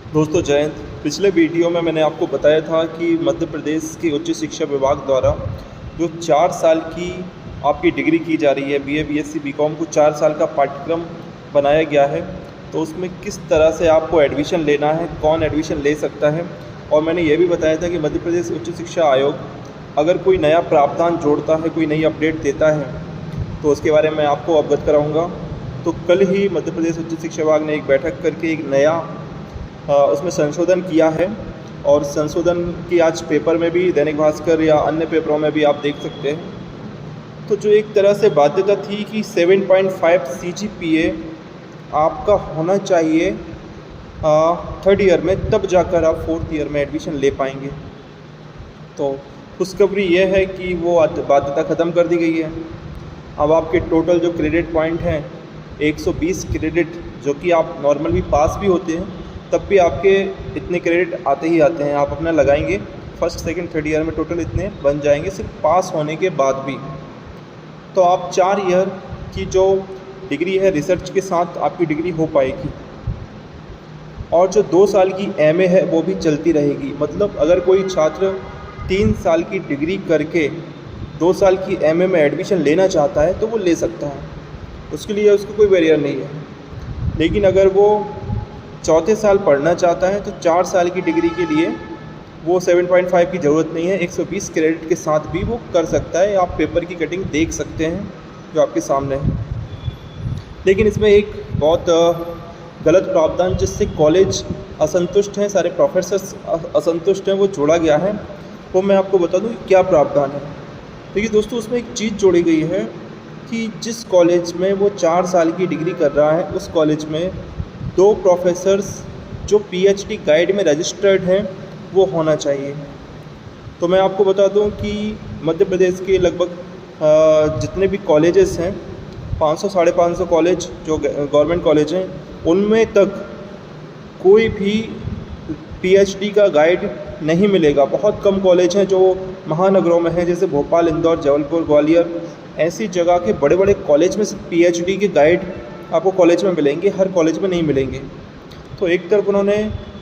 दोस्तों जय हिंद। पिछले वीडियो में मैंने आपको बताया था कि मध्य प्रदेश के उच्च शिक्षा विभाग द्वारा जो 4 साल की आपकी डिग्री की जा रही है, बीए, बीएससी, बीकॉम को 4 साल का पाठ्यक्रम बनाया गया है। तो उसमें किस तरह से आपको एडमिशन लेना है, कौन एडमिशन ले सकता है, और मैंने ये भी बताया था कि मध्य प्रदेश उच्च शिक्षा आयोग अगर कोई नया प्रावधान जोड़ता है, कोई नई अपडेट देता है, तो उसके बारे में आपको अवगत कराऊँगा। तो कल ही मध्य प्रदेश उच्च शिक्षा विभाग ने एक बैठक करके एक नया उसमें संशोधन किया है, और संशोधन की आज पेपर में भी, दैनिक भास्कर या अन्य पेपरों में भी आप देख सकते हैं। तो जो एक तरह से बाध्यता थी कि 7.5 CGPA आपका होना चाहिए 3rd ईयर में, तब जाकर आप 4th ईयर में एडमिशन ले पाएंगे। तो खुशखबरी ये है कि वो बाध्यता ख़त्म कर दी गई है। अब आपके टोटल जो क्रेडिट पॉइंट हैं 120 क्रेडिट, जो कि आप नॉर्मल भी पास भी होते हैं तब भी आपके इतने क्रेडिट आते ही आते हैं। आप अपना लगाएंगे 1st, 2nd, 3rd ईयर में टोटल इतने बन जाएंगे सिर्फ पास होने के बाद भी। तो आप 4 ईयर की जो डिग्री है रिसर्च के साथ आपकी डिग्री हो पाएगी, और जो 2 साल की MA है वो भी चलती रहेगी। मतलब अगर कोई छात्र 3 साल की डिग्री करके 2 साल की MA में एडमिशन लेना चाहता है तो वो ले सकता है, उसके लिए उसको कोई बैरियर नहीं है। लेकिन अगर वो 4थे साल पढ़ना चाहता है तो 4 साल की डिग्री के लिए वो 7.5 की ज़रूरत नहीं है, 120 क्रेडिट के साथ भी वो कर सकता है। आप पेपर की कटिंग देख सकते हैं जो आपके सामने है। लेकिन इसमें एक बहुत गलत प्रावधान, जिससे कॉलेज असंतुष्ट हैं, सारे प्रोफेसर्स असंतुष्ट हैं, वो जोड़ा गया है। वो मैं आपको बता दूँ क्या प्रावधान है। देखिए दोस्तों, उसमें एक चीज़ जोड़ी गई है कि जिस कॉलेज में वो 4 साल की डिग्री कर रहा है, उस कॉलेज में 2 प्रोफेसर्स जो PhD गाइड में रजिस्टर्ड हैं वो होना चाहिए। तो मैं आपको बता दूं कि मध्य प्रदेश के लगभग जितने भी कॉलेजेस हैं, 500 साढ़े 500 कॉलेज जो गवर्नमेंट कॉलेज हैं, उनमें तक कोई भी PhD का गाइड नहीं मिलेगा। बहुत कम कॉलेज हैं जो महानगरों में हैं, जैसे भोपाल, इंदौर, जबलपुर, ग्वालियर, ऐसी जगह के बड़े बड़े कॉलेज में सिर्फ PhD के गाइड आपको कॉलेज में मिलेंगे, हर कॉलेज में नहीं मिलेंगे। तो एक तरफ उन्होंने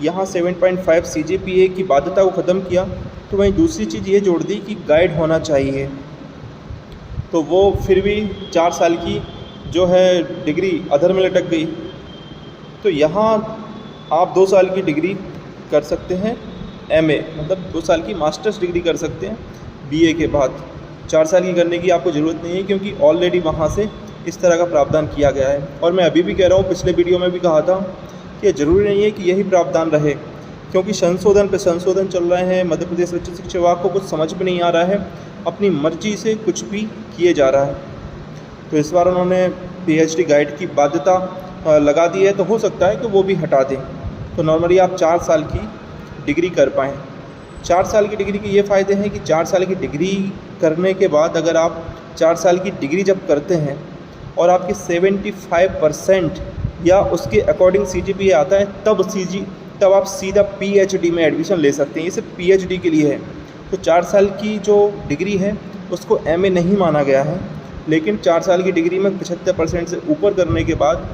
यहाँ 7.5 CGPA की बाध्यता को ख़त्म किया, तो वहीं दूसरी चीज़ ये जोड़ दी कि गाइड होना चाहिए। तो वो फिर भी 4 साल की जो है डिग्री अधर में लटक गई। तो यहाँ आप 2 साल की डिग्री कर सकते हैं MA, मतलब 2 साल की मास्टर्स डिग्री कर सकते हैं BA के बाद। 4 साल की करने की आपको ज़रूरत नहीं है, क्योंकि ऑलरेडी वहाँ से इस तरह का प्रावधान किया गया है। और मैं अभी भी कह रहा हूँ, पिछले वीडियो में भी कहा था कि ज़रूरी नहीं है कि यही प्रावधान रहे, क्योंकि संशोधन पे संशोधन चल रहे हैं। मध्य प्रदेश उच्च शिक्षा विभाग को कुछ समझ में नहीं आ रहा है, अपनी मर्जी से कुछ भी किए जा रहा है। तो इस बार उन्होंने PhD गाइड की बाध्यता लगा दी है, तो हो सकता है कि वो भी हटा दें। तो नॉर्मली आप 4 साल की डिग्री कर पाएँ। 4 साल की डिग्री के ये फ़ायदे हैं कि 4 साल की डिग्री करने के बाद अगर आप 4 साल की डिग्री जब करते हैं और आपके 75% या उसके अकॉर्डिंग CGPA आता है, तब आप सीधा PhD में एडमिशन ले सकते हैं। ये सिर्फ PhD के लिए है। तो 4 साल की जो डिग्री है उसको MA नहीं माना गया है, लेकिन 4 साल की डिग्री में 75% से ऊपर करने के बाद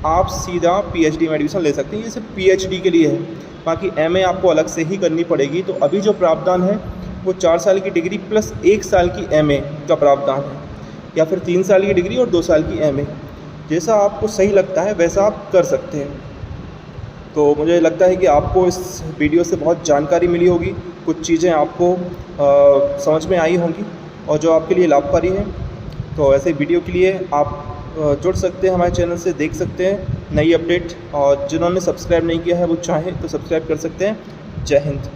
आप सीधा PhD में एडमिशन ले सकते हैं। ये सिर्फ PhD के लिए है, बाकी MA आपको अलग से ही करनी पड़ेगी। तो अभी जो प्रावधान है वो 4 साल की डिग्री प्लस 1 साल की MA का प्रावधान है, या फिर 3 साल की डिग्री और 2 साल की MA। जैसा आपको सही लगता है वैसा आप कर सकते हैं। तो मुझे लगता है कि आपको इस वीडियो से बहुत जानकारी मिली होगी, कुछ चीज़ें आपको समझ में आई होंगी और जो आपके लिए लाभकारी है। तो ऐसे वीडियो के लिए आप जुड़ सकते हैं, हमारे चैनल से देख सकते हैं नई अपडेट, और जिन्होंने सब्सक्राइब नहीं किया है वो चाहें तो सब्सक्राइब कर सकते हैं। जय हिंद।